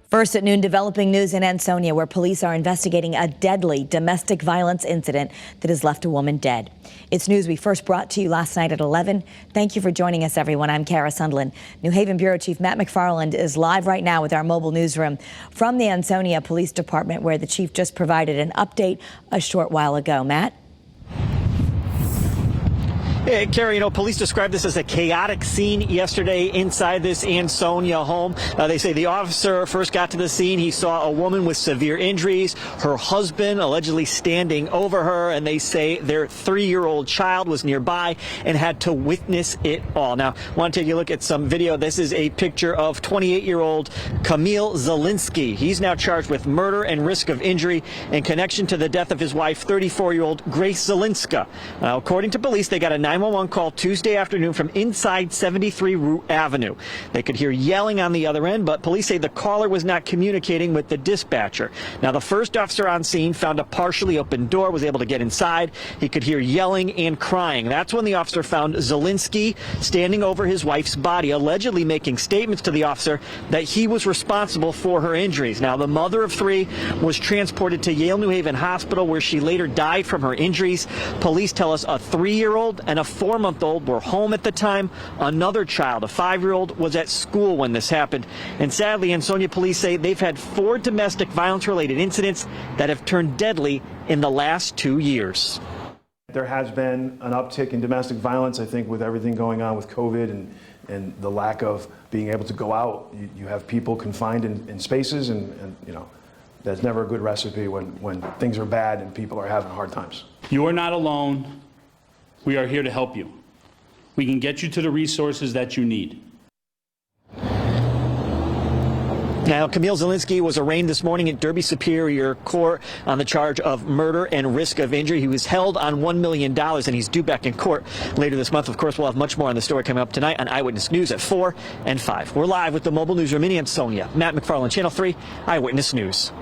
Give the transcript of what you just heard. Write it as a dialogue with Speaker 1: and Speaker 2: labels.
Speaker 1: First at noon, developing news in Ansonia, where police are investigating a deadly domestic violence incident that has left a woman dead. It's news we first brought to you last night at 11. Thank you for joining us, everyone. I'm Kara Sundlin. New Haven Bureau Chief Matt McFarland is live right now with our mobile newsroom from the Ansonia Police Department, where the chief just provided an update a short while ago. Matt?
Speaker 2: Hey, Carrie, police described this as a chaotic scene yesterday inside this Ansonia home. They say the officer first got to the scene. He saw a woman with severe injuries, her husband allegedly standing over her, and they say their 3-year-old child was nearby and had to witness it all. Now, I want to take a look at some video. This is a picture of 28-year-old Kamil Zielinski. He's now charged with murder and risk of injury in connection to the death of his wife, 34-year-old Grace Zielinska. According to police, they got a 911 call Tuesday afternoon from inside 73 Root Avenue. They could hear yelling on the other end, but police say the caller was not communicating with the dispatcher. Now, the first officer on scene found a partially open door, was able to get inside. He could hear yelling and crying. That's when the officer found Zielinski standing over his wife's body, allegedly making statements to the officer that he was responsible for her injuries. Now, the mother of 3 was transported to Yale New Haven Hospital, where she later died from her injuries. Police tell us a 3-year-old and a 4-month-old were home at the time. Another child, a 5-year-old, was at school when this happened. And sadly, Ansonia police say they've had 4 domestic violence-related incidents that have turned deadly in the last 2 years.
Speaker 3: There has been an uptick in domestic violence, I think, with everything going on with COVID and the lack of being able to go out. You have people confined in spaces, and that's never a good recipe when things are bad and people are having hard times.
Speaker 4: You are not alone. We are here to help you. We can get you to the resources that you need.
Speaker 2: Now, Kamil Zielinski was arraigned this morning at Derby Superior Court on the charge of murder and risk of injury. He was held on $1 million, and he's due back in court later this month. Of course, we'll have much more on the story coming up tonight on Eyewitness News at 4 and 5. We're live with the mobile newsroom in Ansonia. Matt McFarland, Channel 3, Eyewitness News.